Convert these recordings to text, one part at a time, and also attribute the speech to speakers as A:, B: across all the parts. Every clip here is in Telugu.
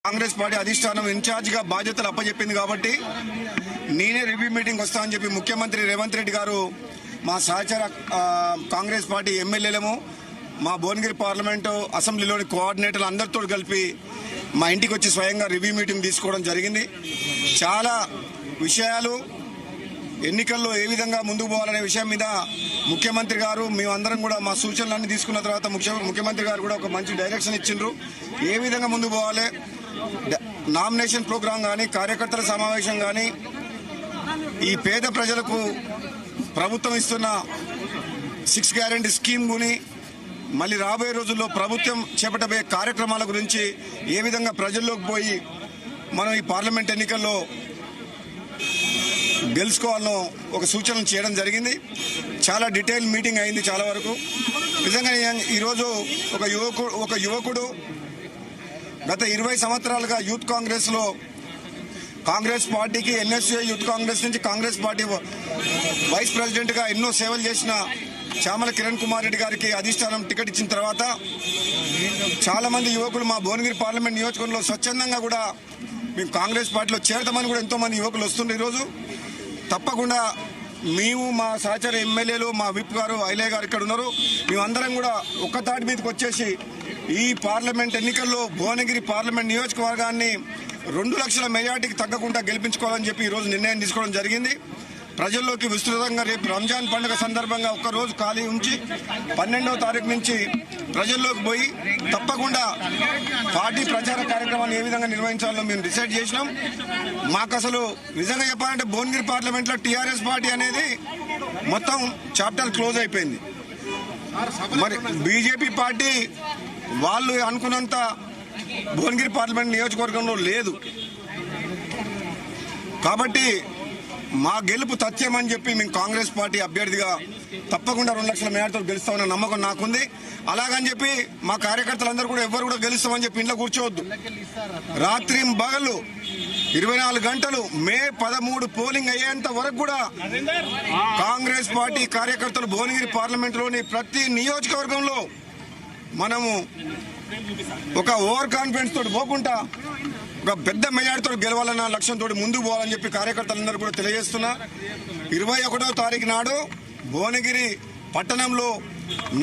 A: కాంగ్రెస్ పార్టీ అధిష్టానం ఇన్ఛార్జ్ గా బాధ్యతలు అప్పచెప్పింది కాబట్టి నేనే రివ్యూ మీటింగ్ వస్తా అని చెప్పి ముఖ్యమంత్రి రేవంత్ రెడ్డి గారు మా సహచర కాంగ్రెస్ పార్టీ ఎమ్మెల్యేలము మా భువనగిరి పార్లమెంటు అసెంబ్లీలోని కోఆర్డినేటర్లు అందరితో కలిపి మా ఇంటికి వచ్చి స్వయంగా రివ్యూ మీటింగ్ తీసుకోవడం జరిగింది. చాలా విషయాలు ఎన్నికల్లో ఏ విధంగా ముందుకు పోవాలనే విషయం మీద ముఖ్యమంత్రి గారు మేమందరం కూడా మా సూచనలన్నీ తీసుకున్న తర్వాత ముఖ్యమంత్రి గారు కూడా ఒక మంచి డైరెక్షన్ ఇచ్చిండ్రు. ఏ విధంగా ముందుకు పోవాలి, నామినేషన్ ప్రోగ్రాం కానీ కార్యకర్తల సమావేశం కానీ ఈ పేద ప్రజలకు ప్రభుత్వం ఇస్తున్న 6 గ్యారెంటీ స్కీమ్ గుని మళ్ళీ రాబోయే రోజుల్లో ప్రభుత్వం చేపట్టబోయే కార్యక్రమాల గురించి ఏ విధంగా ప్రజల్లోకి పోయి మనం ఈ పార్లమెంట్ ఎన్నికల్లో గెలుచుకోవాలనో ఒక సూచనలు చేయడం జరిగింది. చాలా డీటెయిల్ మీటింగ్ అయింది. చాలా వరకు నిజంగా ఈరోజు ఒక యువకుడు గత 20 సంవత్సరాలుగా యూత్ కాంగ్రెస్లో కాంగ్రెస్ పార్టీకి ఎన్ఎస్యూ యూత్ కాంగ్రెస్ నుంచి కాంగ్రెస్ పార్టీ వైస్ ప్రెసిడెంట్గా ఎన్నో సేవలు చేసిన చామల కిరణ్ కుమార్ రెడ్డి గారికి అధిష్టానం టికెట్ ఇచ్చిన తర్వాత చాలా మంది యువకులు మా భువనగిరి పార్లమెంట్ నియోజకవర్గంలో స్వచ్ఛందంగా కూడా మేము కాంగ్రెస్ పార్టీలో చేరతామని కూడా ఎంతో మంది యువకులు వస్తుండ్రు. ఈరోజు తప్పకుండా మేము మా సహచర ఎమ్మెల్యేలు మా విప్ గారు ఐలయ్య గారు ఇక్కడ ఉన్నారు. మేమందరం కూడా ఒక్క తాటి మీదకి వచ్చేసి ఈ పార్లమెంట్ ఎన్నికల్లో భువనగిరి పార్లమెంట్ నియోజకవర్గాన్ని 2 లక్షల మెజార్టీకి తగ్గకుండా గెలిపించుకోవాలని చెప్పి ఈరోజు నిర్ణయం తీసుకోవడం జరిగింది. ప్రజల్లోకి విస్తృతంగా రేపు రంజాన్ పండుగ సందర్భంగా ఒక్కరోజు ఖాళీ ఉంచి 12వ తారీఖు నుంచి ప్రజల్లోకి పోయి తప్పకుండా పార్టీ ప్రచార కార్యక్రమాన్ని ఏ విధంగా నిర్వహించాలో మేము డిసైడ్ చేసినాం. మాకు అసలు నిజంగా చెప్పాలంటే భువనగిరి పార్లమెంట్లో టీఆర్ఎస్ పార్టీ అనేది మొత్తం చాప్టర్ క్లోజ్ అయిపోయింది. మరి బీజేపీ పార్టీ వాళ్ళు అనుకున్నంత భువనగిరి పార్లమెంట్ నియోజకవర్గంలో లేదు. కాబట్టి మా గెలుపు తథ్యం అని చెప్పి మేము కాంగ్రెస్ పార్టీ అభ్యర్థిగా తప్పకుండా 2 లక్షల మేరతో గెలుస్తామన్న నమ్మకం నాకుంది. అలాగని చెప్పి మా కార్యకర్తలందరూ కూడా ఎవరు కూడా గెలుస్తామని చెప్పి ఇంట్లో కూర్చోవద్దు. రాత్రి పగలు 24 గంటలు మే 13 పోలింగ్ అయ్యేంత వరకు కూడా కాంగ్రెస్ పార్టీ కార్యకర్తలు భువనగిరి పార్లమెంట్లోని ప్రతి నియోజకవర్గంలో మనము ఒక ఓవర్ కాన్ఫిడెన్స్ తోటి పోకుండా ఒక పెద్ద మెజార్టీతో గెలవాలన్న లక్ష్యంతో ముందుకు పోవాలని చెప్పి కార్యకర్తలందరూ కూడా తెలియజేస్తున్నా. 21వ తారీఖు నాడు భువనగిరి పట్టణంలో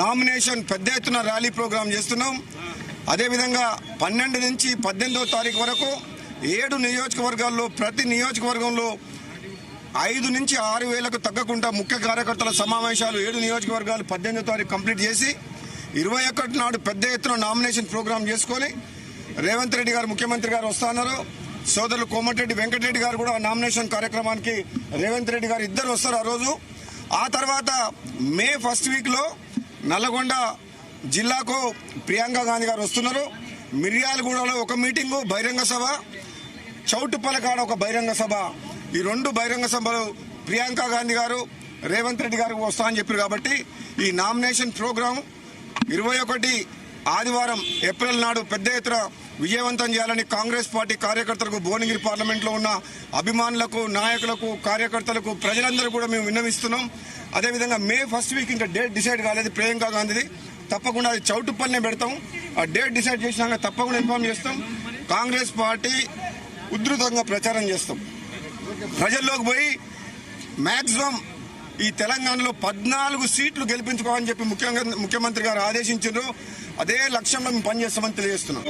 A: నామినేషన్ పెద్ద ఎత్తున ర్యాలీ ప్రోగ్రాం చేస్తున్నాం. అదేవిధంగా 12 నుంచి 18వ తారీఖు వరకు 7 నియోజకవర్గాల్లో ప్రతి నియోజకవర్గంలో 5 నుంచి 6 వేలకు తగ్గకుండా ముఖ్య కార్యకర్తల సమావేశాలు 7 నియోజకవర్గాలు 18వ తారీఖు కంప్లీట్ చేసి 21 నాడు పెద్ద ఎత్తున నామినేషన్ ప్రోగ్రాం చేసుకొని రేవంత్ రెడ్డి గారు ముఖ్యమంత్రి గారు వస్తున్నారు. సోదరులు కోమటిరెడ్డి వెంకటరెడ్డి గారు కూడా నామినేషన్ కార్యక్రమానికి రేవంత్ రెడ్డి గారు ఇద్దరు వస్తారు ఆ రోజు. ఆ తర్వాత మే 1st వీక్లో నల్గొండ జిల్లాకు ప్రియాంక గాంధీ గారు వస్తున్నారు. మిర్యాలగూడలో ఒక మీటింగు బహిరంగ సభ, చౌటుప్పలకాడ ఒక బహిరంగ సభ. ఈ 2 బహిరంగ సభలు ప్రియాంక గాంధీ గారు రేవంత్ రెడ్డి గారు వస్తా అని చెప్పారు. కాబట్టి ఈ నామినేషన్ ప్రోగ్రాం 21 ఆదివారం ఏప్రిల్ నాడు పెద్ద ఎత్తున విజయవంతం చేయాలని కాంగ్రెస్ పార్టీ కార్యకర్తలకు భువనగిరి పార్లమెంట్లో ఉన్న అభిమానులకు నాయకులకు కార్యకర్తలకు ప్రజలందరూ కూడా మేము విన్నవిస్తున్నాం. అదేవిధంగా మే 1st వీక్ ఇంకా డేట్ డిసైడ్ కాలేదు ప్రియాంక గాంధీది. తప్పకుండా అది చౌటుప్పల్నే పెడతాం. ఆ డేట్ డిసైడ్ చేసినాక తప్పకుండా ఇన్ఫార్మ్ చేస్తాం. కాంగ్రెస్ పార్టీ ఉధృతంగా ప్రచారం చేస్తాం. ప్రజల్లోకి పోయి మ్యాక్సిమం ఈ తెలంగాణలో 14 సీట్లు గెలిపించుకోవాలని చెప్పి ముఖ్యమంత్రి గారు ఆదేశించారు. అదే లక్ష్యంలో మేము పనిచేస్తామని తెలియజేస్తున్నాం.